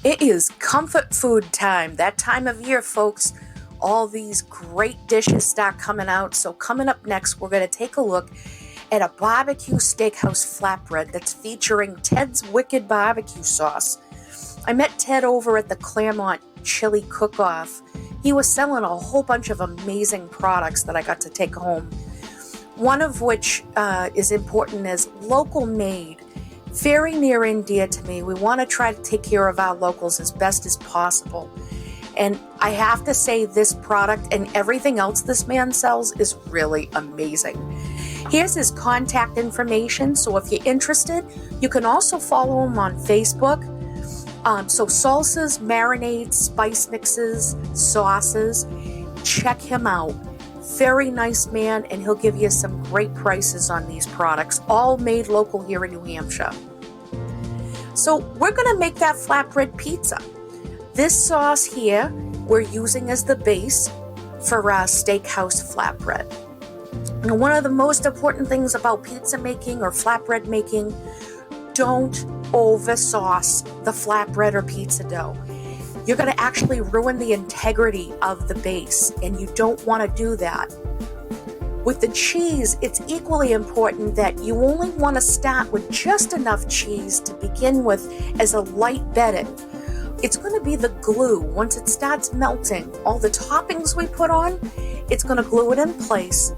It is comfort food time. That time of year, folks. All these great dishes start coming out. So coming up next, we're going to take a look at a barbecue steakhouse flatbread that's featuring Ted's Wicked Barbecue Sauce. I met Ted over at the Claremont Chili Cook-Off. He was selling a whole bunch of amazing products that I got to take home. One of which is important is local made. Very near and dear to me. We want to try to take care of our locals as best as possible. And I have to say, this product and everything else this man sells is really amazing. Here's his contact information, so if you're interested, you can also follow him on Facebook. So salsas, marinades, spice mixes, sauces, check him out. Very nice man, and he'll give you some great prices on these products, all made local here in New Hampshire. So we're going to make that flatbread pizza. This sauce here we're using as the base for our steakhouse flatbread. And one of the most important things about pizza making or flatbread making, don't over sauce the flatbread or pizza dough. You're going to actually ruin the integrity of the base, and you don't want to do that. With the cheese, it's equally important that you only want to start with just enough cheese to begin with as a light bedding. It's going to be the glue. Once it starts melting, all the toppings we put on, it's going to glue it in place.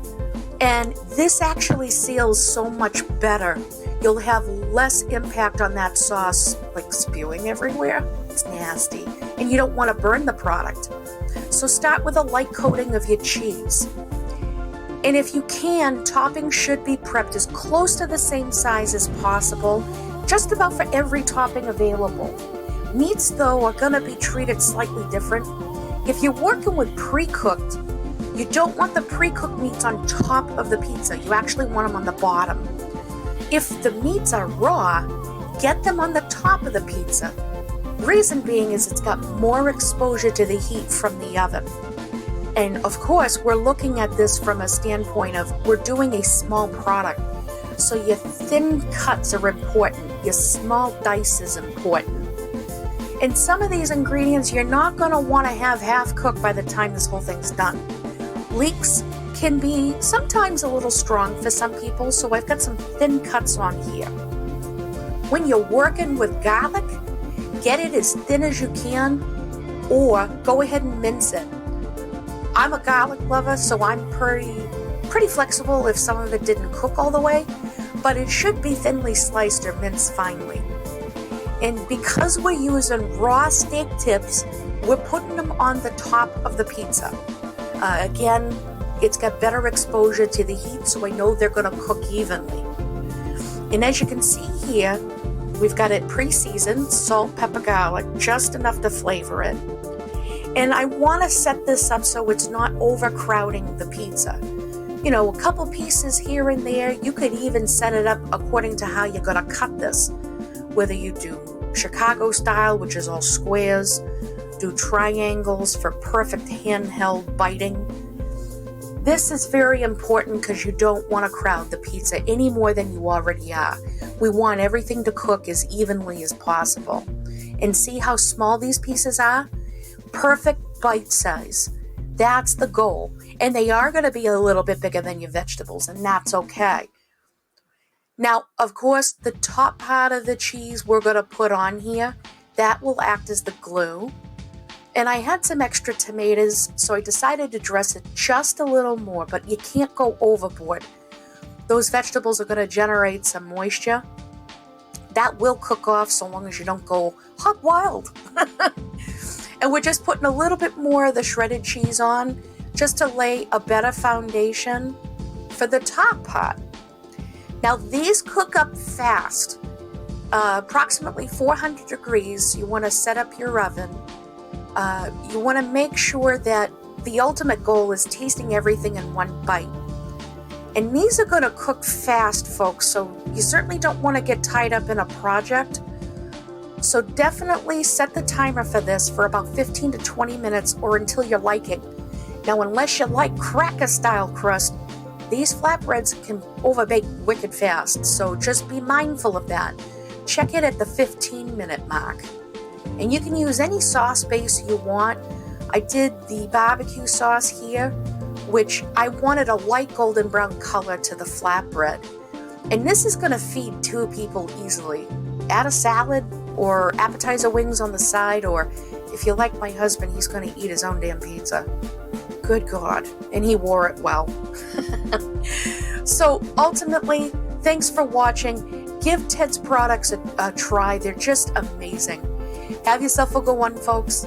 And this actually seals so much better. You'll have less impact on that sauce, like spewing everywhere. It's nasty. And you don't want to burn the product. So start with a light coating of your cheese. And if you can, toppings should be prepped as close to the same size as possible, just about for every topping available. Meats, though, are going to be treated slightly different. If you're working with pre-cooked, you don't want the pre-cooked meats on top of the pizza. You actually want them on the bottom. If the meats are raw, get them on the top of the pizza. Reason being is it's got more exposure to the heat from the oven. And of course, we're looking at this from a standpoint of we're doing a small product. So your thin cuts are important. Your small dice is important. And some of these ingredients you're not going to want to have half cooked by the time this whole thing's done. Leeks can be sometimes a little strong for some people, so I've got some thin cuts on here. When you're working with garlic, get it as thin as you can, or go ahead and mince it. I'm a garlic lover, so I'm pretty flexible if some of it didn't cook all the way, but it should be thinly sliced or minced finely. And because we're using raw steak tips, we're putting them on the top of the pizza. Again, it's got better exposure to the heat, so I know they're going to cook evenly. And as you can see here, we've got it pre-seasoned, salt, pepper, garlic, just enough to flavor it. And I want to set this up so it's not overcrowding the pizza. You know, a couple pieces here and there. You could even set it up according to how you're going to cut this. Whether you do Chicago style, which is all squares, do triangles for perfect handheld biting. This is very important because you don't want to crowd the pizza any more than you already are. We want everything to cook as evenly as possible. And see how small these pieces are? Perfect bite size. That's the goal. And they are going to be a little bit bigger than your vegetables, and that's okay. Now, of course, the top part of the cheese we're going to put on here, that will act as the glue. And I had some extra tomatoes, so I decided to dress it just a little more, but you can't go overboard. Those vegetables are going to generate some moisture. That will cook off so long as you don't go hog wild. And we're just putting a little bit more of the shredded cheese on just to lay a better foundation for the top part. Now these cook up fast, approximately 400 degrees. You want to set up your oven. You want to make sure that the ultimate goal is tasting everything in one bite. And these are going to cook fast, folks, so you certainly don't want to get tied up in a project. So definitely set the timer for this for about 15 to 20 minutes or until you like it. Now, unless you like cracker-style crust, these flatbreads can overbake wicked fast, so just be mindful of that. Check it at the 15-minute mark. And you can use any sauce base you want. I did the barbecue sauce here, which I wanted a light golden brown color to the flatbread. And this is going to feed 2 people easily. Add a salad or appetizer wings on the side, or if you like my husband, he's going to eat his own damn pizza. Good God. And he wore it well. So ultimately, thanks for watching. Give Ted's products a try. They're just amazing. Have yourself a good one, folks.